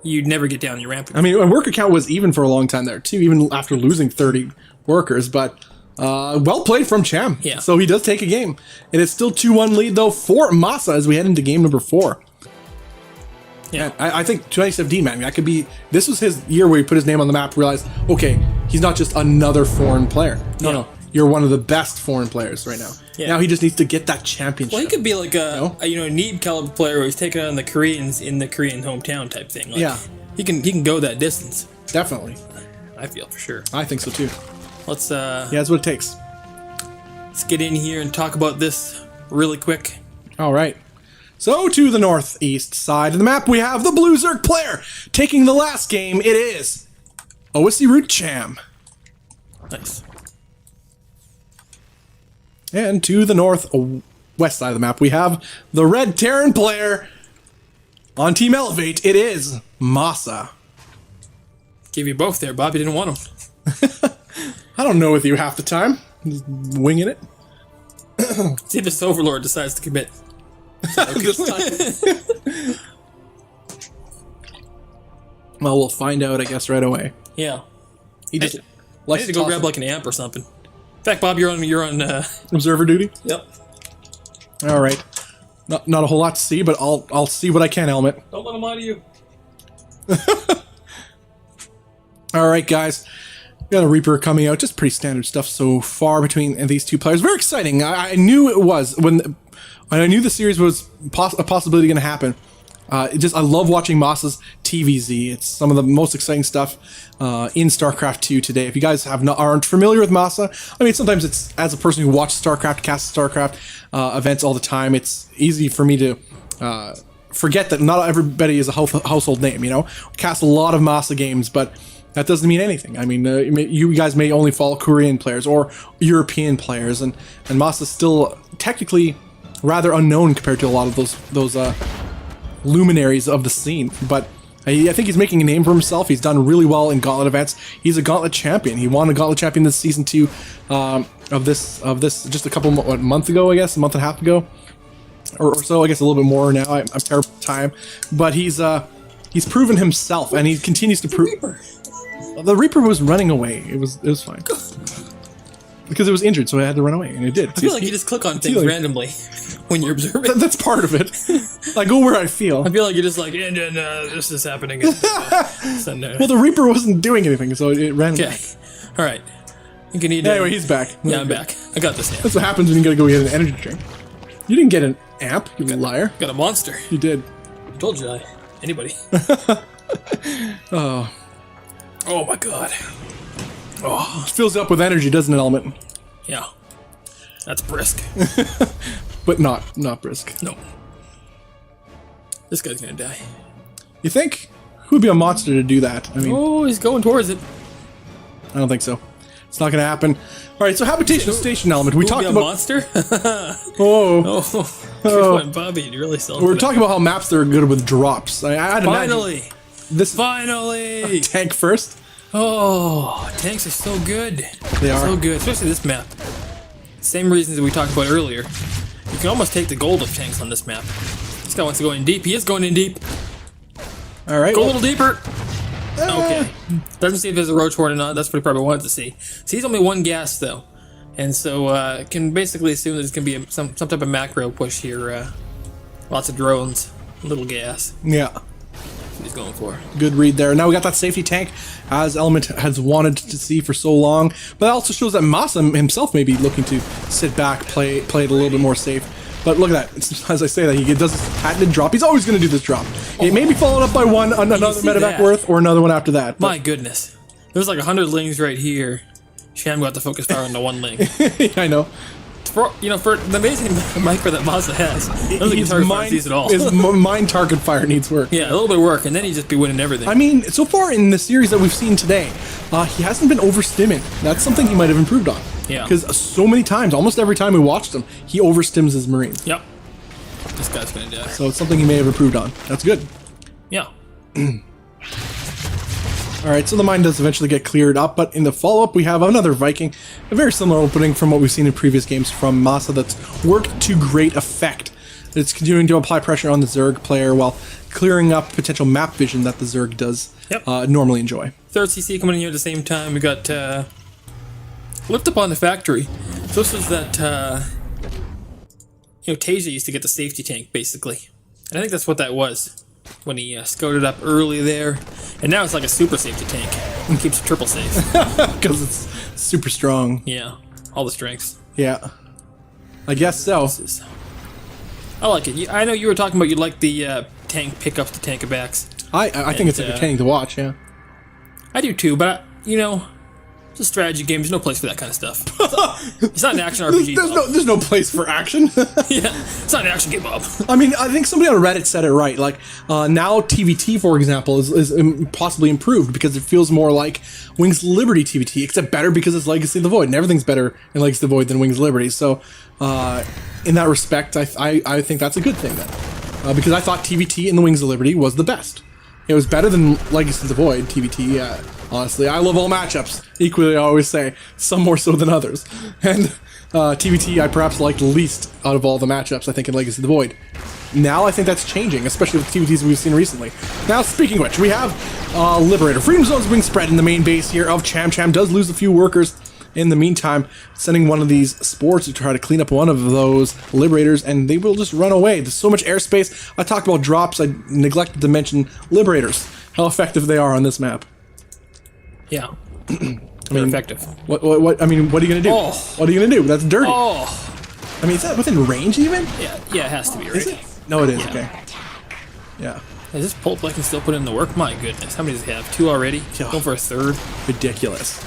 you'd never get down your ramp. I mean, a worker count was even for a long time there, too, even after losing 30 workers. But well played from Cham. Yeah. So he does take a game. And it's still 2-1 lead, though, for MaSa as we head into game number 4. Yeah. I think 27D, man, that could be... This was his year where he put his name on the map, realized, okay, he's not just another foreign player. No. You're one of the best foreign players right now. Yeah. Now he just needs to get that championship. Well, he could be like a need caliber player where he's taking on the Koreans in the Korean hometown type thing. Like, yeah. He can go that distance. Definitely. I feel for sure. I think so too. Let's yeah, that's what it takes. Let's get in here and talk about this really quick. All right. So to the northeast side of the map, we have the Blue Zerg player taking the last game. It is OSC Root Cham. Nice. And to the northwest side of the map, we have the Red Terran player on Team Elevate. It is MaSa. Give you both there, Bob. You didn't want them. I don't know with you half the time. Just winging it. See if this Overlord decides to commit. This time. Well, we'll find out, I guess, right away. Yeah. He just I need to go grab like an amp or something. In fact, Bob, you're on observer duty. Yep. All right. Not a whole lot to see, but I'll see what I can, Helmet. Don't let him lie to you. All right, guys. We got a Reaper coming out. Just pretty standard stuff so far between these two players. Very exciting. I knew it was when I knew the series was a possibility going to happen. I love watching MaSa's TVZ. It's some of the most exciting stuff in StarCraft 2 today. If you guys aren't familiar with MaSa, I mean, sometimes it's, as a person who watches StarCraft, casts StarCraft events all the time, it's easy for me to forget that not everybody is a household name, you know? We cast a lot of MaSa games, but that doesn't mean anything. I mean, you guys may only follow Korean players or European players, and MaSa's still technically rather unknown compared to a lot of those luminaries of the scene. But I think he's making a name for himself. He's done really well in Gauntlet events. He's a Gauntlet champion. He won a Gauntlet champion this season 2 of this just a couple months ago, I guess, a month and a half ago, or so. I guess a little bit more now. I'm terrible with time, but he's proven himself, and he continues to prove. The Reaper was running away. It was fine. Because it was injured, so it had to run away, and it did. I feel like you just click on things randomly when you're observing. That's part of it. I go where I feel. I feel like you're just like, and this is happening. Well, the Reaper wasn't doing anything, so it ran back. All right. You can anyway, he's back. Yeah, I'm back. I got this now. That's what happens when you gotta go get an energy drink. You didn't get an amp, you liar. Got a monster. You did. I told you, anybody. Oh my god. Oh, it fills up with energy, doesn't it, Element? Yeah. That's brisk. But not brisk. No. This guy's gonna die. You think? Who'd be a monster to do that? I mean, he's going towards it. I don't think so. It's not gonna happen. Alright, so Habitation Station Element. We talked about monster? Oh. Bobby, you really sold We're talking about how maps that are good with drops. I'd Finally! This Finally! Tank first. Oh, tanks are so good. They are. So good, especially this map. Same reasons that we talked about earlier. You can almost take the gold of tanks on this map. This guy wants to go in deep. He is going in deep. Alright. Go a little deeper. Okay. Doesn't see if there's a roach horde or not. That's what he probably wanted to see. So he's only one gas, though. And so can basically assume that it's going to be some type of macro push here. Lots of drones. Little gas. Yeah. He's going for. Good read there. Now we got that safety tank, as Element has wanted to see for so long. But that also shows that MaSa himself may be looking to sit back, play it a little bit more safe. But look at that. As I say that, he does this patented drop. He's always going to do this drop. It may be followed up by another medevac worth, or another one after that. My goodness. There's like 100 lings right here. Cham got the focus fire on the one ling. I know. For the amazing micro that MaSa has, I don't think his target fire sees it all. His mind target fire needs work. Yeah, a little bit of work, and then he'd just be winning everything. I mean, so far in the series that we've seen today, he hasn't been overstimming. That's something he might have improved on. Yeah. Because so many times, almost every time we watched him, he overstims his Marines. Yep. This guy's gonna die. So it's something he may have improved on. That's good. Yeah. Alright, so the mine does eventually get cleared up, but in the follow-up we have another Viking. A very similar opening from what we've seen in previous games from MaSa that's worked to great effect. It's continuing to apply pressure on the Zerg player while clearing up potential map vision that the Zerg does normally enjoy. Third CC coming in here at the same time. We got Lift Up on the Factory. So this was that, Tasia used to get the safety tank, basically. And I think that's what that was when he scouted up early there. And now it's like a super safety tank. It keeps it triple safe. Because it's super strong. Yeah, all the strengths. Yeah. I guess so. I like it. I know you were talking about you like the tank pickups, the tank backs. I think it's entertaining to watch, yeah. I do too, but, it's a strategy game. There's no place for that kind of stuff. It's not an action RPG. There's no place for action. Yeah, it's not an action game, Bob. I mean, I think somebody on Reddit said it right. Like, now TVT, for example, is possibly improved because it feels more like Wings Liberty TVT, except better because it's Legacy of the Void, and everything's better in Legacy of the Void than Wings Liberty. So, in that respect, I think that's a good thing then. Because I thought TVT in the Wings of Liberty was the best. It was better than Legacy of the Void, TVT, honestly. I love all matchups. Equally, I always say, some more so than others. And TVT I perhaps liked least out of all the matchups, I think, in Legacy of the Void. Now I think that's changing, especially with TVTs we've seen recently. Now, speaking of which, we have Liberator. Freedom Zone's being spread in the main base here of Cham. Cham does lose a few workers in the meantime, sending one of these sports to try to clean up one of those Liberators, and they will just run away. There's so much airspace. I talked about drops. I neglected to mention Liberators, how effective they are on this map. Yeah. Effective. What? I mean, what are you gonna do? Oh. What are you gonna do? That's dirty. Oh. I mean, is that within range even? Yeah, it has to be, right? Is it? No, it is. Yeah. Okay. Yeah. Is this Pulp I can still put in the work? My goodness. How many does he have? 2 already? Yeah. Going for a third? Ridiculous.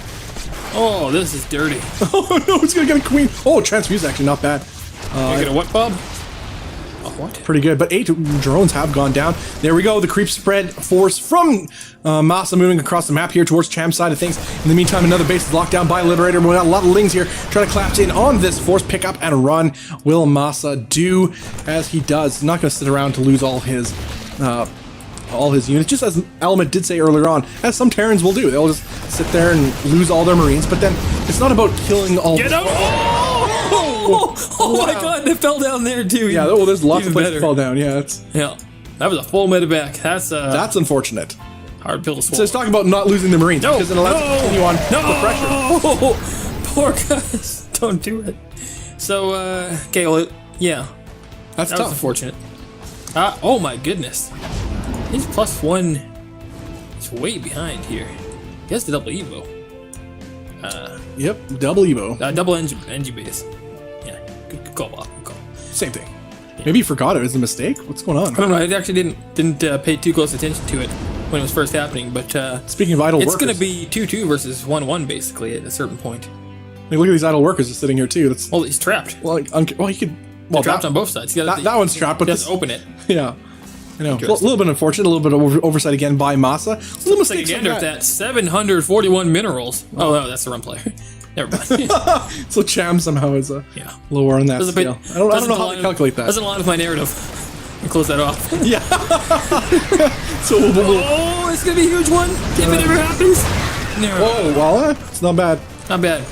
Oh, this is dirty. Oh no, it's gonna get a queen. Oh, transfuse actually not bad. Can I get a what, Bob? A what? Pretty good, but 8 drones have gone down. There we go, the creep spread force from MaSa moving across the map here towards Cham's side of things. In the meantime, another base is locked down by Liberator. We got a lot of Lings here trying to collapse in on this force, pick up and run. Will MaSa do as he does? Not going to sit around to lose all his units, just as Element did say earlier on, as some Terrans will do. They'll just sit there and lose all their Marines, but then it's not about killing all... Get out! Oh my god, it fell down there too. Yeah, well, there's lots of places that fall down. Yeah, that was a full medevac. That's unfortunate. Hard pill to swallow. So it's talking about not losing the Marines because it allows to continue on the pressure. Poor guys, don't do it. So, okay, well, yeah, that's that tough. was unfortunate. Oh my goodness, he's +1. He's way behind here. He has the double Evo. Yep, double Evo. Double NG base. Yeah, good call, Bob. Good call. Same thing. Yeah. Maybe he forgot it was a mistake. What's going on? I don't know. I actually didn't pay too close attention to it when it was first happening. But speaking of idle workers, it's going to be 2-2 versus 1-1 basically at a certain point. I mean, look at these idle workers just sitting here too. That's well, he's trapped. Well, he could. Well, trapped on both sides. That one's trapped, but just open it. Yeah. I know. A little bit unfortunate, a little bit of oversight again by MaSa. Little mistake again with that 741 minerals. Oh, no, that's the run player. Never mind. So Cham somehow is lower on that scale. I don't know how to calculate that. Doesn't align with my narrative. I'll close that off. Yeah. So oh, it's gonna be a huge one if it ever happens. No. Oh, well, it's not bad. Not bad.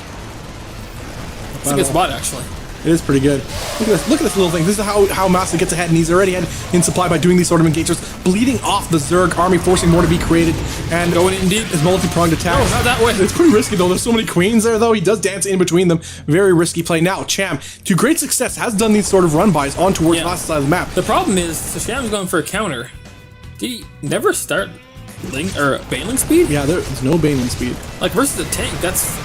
It's a good spot actually. It is pretty good. Look at this little thing. This is how MaSa gets ahead, and he's already ahead in supply by doing these sort of engagers, bleeding off the Zerg army, forcing more to be created, and going in deep. His multi-pronged attack. No, not that way. It's pretty risky though. There's so many queens there though. He does dance in between them. Very risky play. Now Cham, to great success, has done these sort of run-bys on towards MaSa's side of the map. The problem is, so Cham's going for a counter. Did he never start baneling speed? Yeah, there's no baneling speed. Like versus a tank, that's...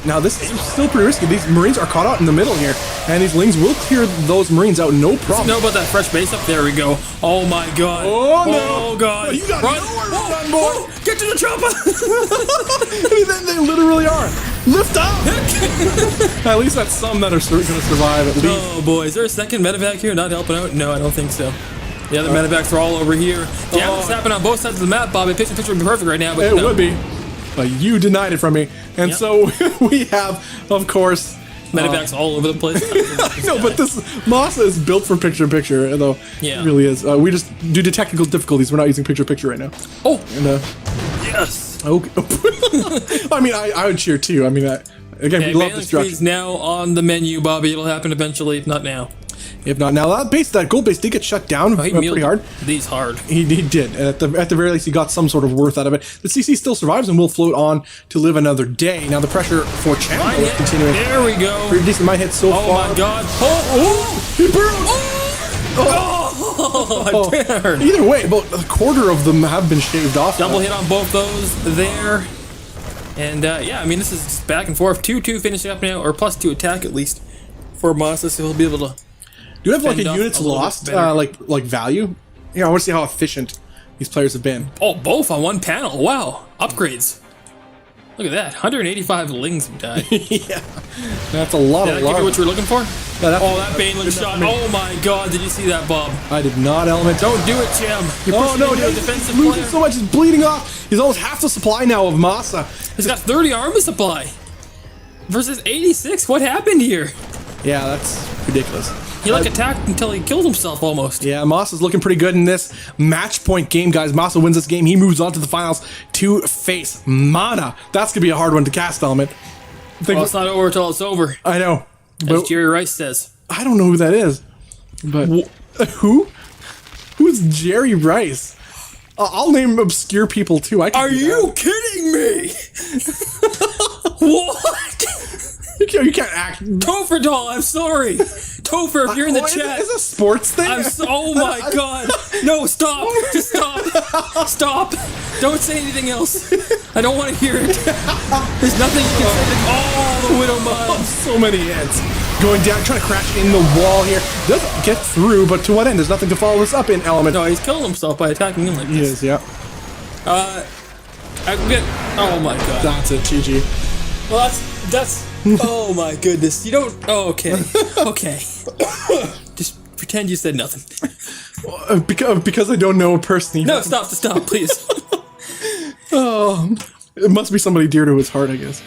Now this is still pretty risky. These Marines are caught out in the middle here, and these Lings will clear those Marines out, no problem. Know about that fresh base up? There we go. Oh my god. Oh no. Oh god. Oh, you got run. nowhere to run, boy. Get to the chopper. I mean, they literally are. Lift up. At least that's some that are going to survive at least. Oh boy, is there a second medevac here not helping out? No, I don't think so. The other medevacs are all over here. Damage happening on both sides of the map, Bob. Picture would be perfect right now, but it would be. But you denied it from me. And so we have, of course... Medevacs all over the place. I know, but this MaSa is built for picture-in-picture, though it really is. We just, due to technical difficulties, we're not using picture-in-picture right now. Oh! And, yes! Okay. I mean, I would cheer too. I mean, again, we love this structure. Now on the menu, Bobby. It'll happen eventually, if not now. If not, now that gold base did get shut down He pretty milled hard. these hard. He did. At the very least, he got some sort of worth out of it. The CC still survives and will float on to live another day. Now the pressure for Cham Mine is hit. continuing. There we go. Pretty decent mine hit so far. Oh my god. Oh, He burned. oh, I burned. Either way, about a quarter of them have been shaved off. Double hit on both those there. And yeah, I mean, this is back and forth. 2-2 finishing up now, or +2 attack at least for MaSa, so he'll be able to. Do you have like fend a off units a little bit lost, better. like value? Yeah, I want to see how efficient these players have been. Oh, both on one panel. Wow. Upgrades. Look at that. 185 lings have died. Did Yeah, that's a lot that of give you large. what you were looking for? Yeah, Oh, that Baneling shot. Oh my god, did you see that, Bob? I did not element. Don't do it, Cham. You're Oh pushing no, into a he's defensive losing player. so much, he's bleeding off. He's almost half the supply now of MaSa. He's got 30 armor supply. Versus 86. What happened here? Yeah, that's ridiculous. He like attacked until he killed himself almost. Yeah, MaSa's looking pretty good in this match point game, guys. MaSa wins this game. He moves on to the finals to face Mana. That's gonna be a hard one to cast, element. Well, it's not over until it's over, I know, as but Jerry Rice says. I don't know who that is. But who? Who's Jerry Rice? I'll name obscure people too. I can Are do that. you kidding me? What? You can't act. Topher doll, I'm sorry. Topher, if you're in the chat. It's a sports thing. Oh my god. No, stop. Just stop. Stop. Don't say anything else. I don't want to hear it. There's nothing you can say. Oh, the Widow Mine. So many hits. Going down, trying to crash in the wall here. Doesn't get through, but to what end? There's nothing to follow this up in, element. No, he's killing himself by attacking him like He this. is, yeah. I get. Oh my god. That's it, GG. Well, that's. Oh my goodness. You don't. Oh, okay. Okay. Just pretend you said nothing. Because I don't know a person. No, stop, please. Oh, it must be somebody dear to his heart, I guess.